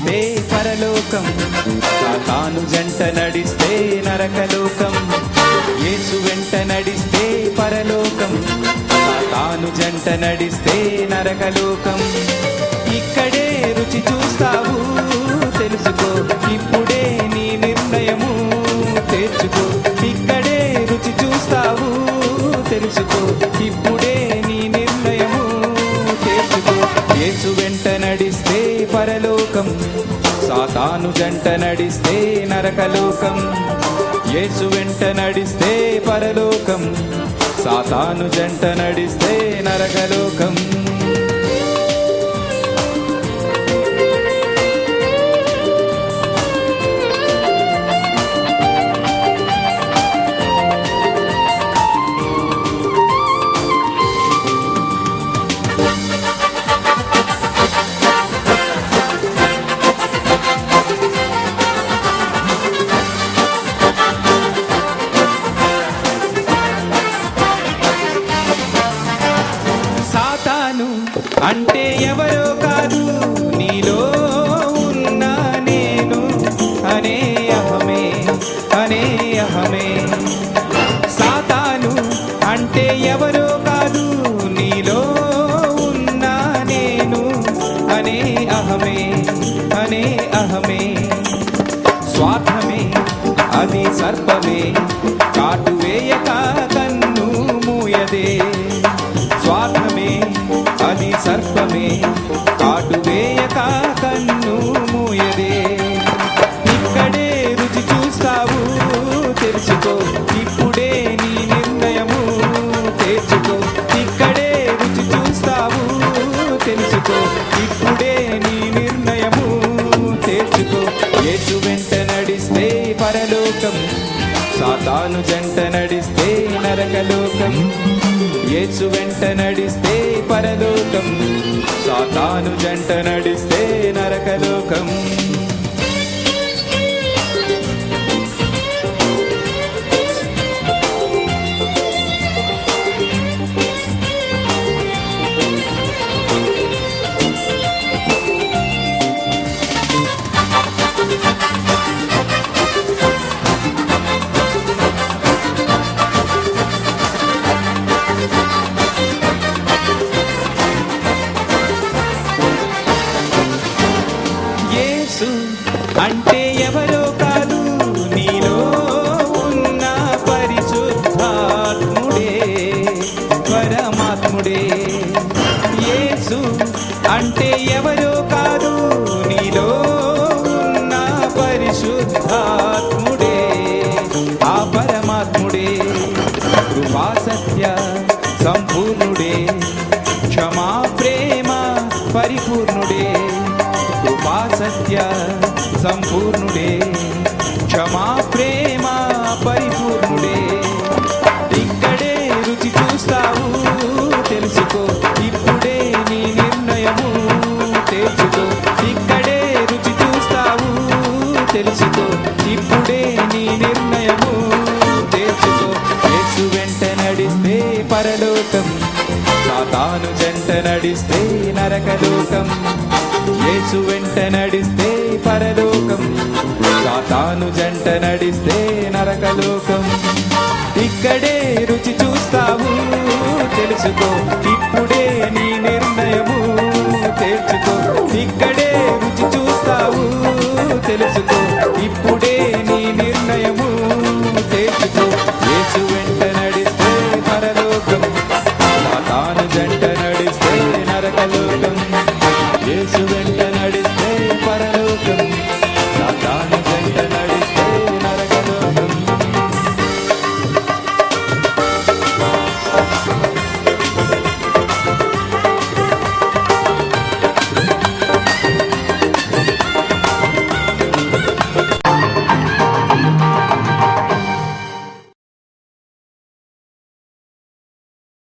నడిస్తే పరలోకం, సాతాను జంట నడిస్తే నరకలోకం. యేసు వెంట నడిస్తే పరలోకం, సాతాను జంట నడిస్తే నరకలోకం. ఇక్కడే రుచి చూస్తావు తెలుసుకో, ఇప్పుడే నీ నిర్ణయము తెచ్చుకో. ఇక్కడే రుచి చూస్తావు తెలుసుకో, ఇప్పుడే నీ నిర్ణయము తెచ్చుకో. యేసు వెంట నడిస్తే పరలోకం, సాతాను జంట నడిస్తే నరకలోకం. యేసు వెంట నడిస్తే పరలోకం, సాతాను జంట నడిస్తే నరకలోకం. అంటే ఎవరో కాదు, నీలో ఉన్న నేను అనే అహమే, అనే అహమే. సాతాను అంటే ఎవరో కాదు, నీలో ఉన్న నేను అనే అహమే, అనే అహమే. స్వార్థమే అది సర్పమే, కాటు వేయక కన్ను మూయదే. స్వార్థమే అది సర్పమే, కాటు వేయక కన్ను మూయదే. ఇక్కడే రుచి చూస్తావు తెలుసుకో, ఇప్పుడే నీ నిర్ణయము తెచ్చుకో. ఇక్కడే రుచి చూస్తావు తెలుసుకో, ఇప్పుడే నీ నిర్ణయము తెచ్చుకో. యేసు వెంట నడిస్తే పరలోకం, సాతాను జంట నడిస్తే నరకలోకం. యేసు వెంట నడిస్తే పరలోకం, సాతాను జంట నడిస్తే నరకలోకం. అంటే ఎవరో కాదు, నీలో ఉన్న పరిశుద్ధాత్ముడే, పరమాత్ముడే. యేసు అంటే ఎవరో కాదు, నీలో ఉన్న పరిశుద్ధాత్ముడే, ఆ పరమాత్ముడే. కృపా సత్య సంపూర్ణుడే, క్షమా ప్రేమ పరిపూర్ణుడే. కృపా సత్య సంపూర్ణుడే, క్షమా ప్రేమ పరిపూర్ణుడే. ఇక్కడే రుచి చూస్తావు తెలుసుకో, ఇప్పుడే నీ నిర్ణయము తెచ్చుకో. ఇక్కడే రుచి చూస్తావు తెలుసుకో, ఇప్పుడే నీ నిర్ణయము తెచ్చుకో. యేసు వెంట నడిస్తే పరలోకం, సాతాను జంట నడిస్తే నరకలోకం. యేసు వెంట నడిస్తే పరలోకం, సాతాను జంట నడిస్తే నరకలోకం. ఇక్కడే రుచి చూస్తావు తెలుసుకో,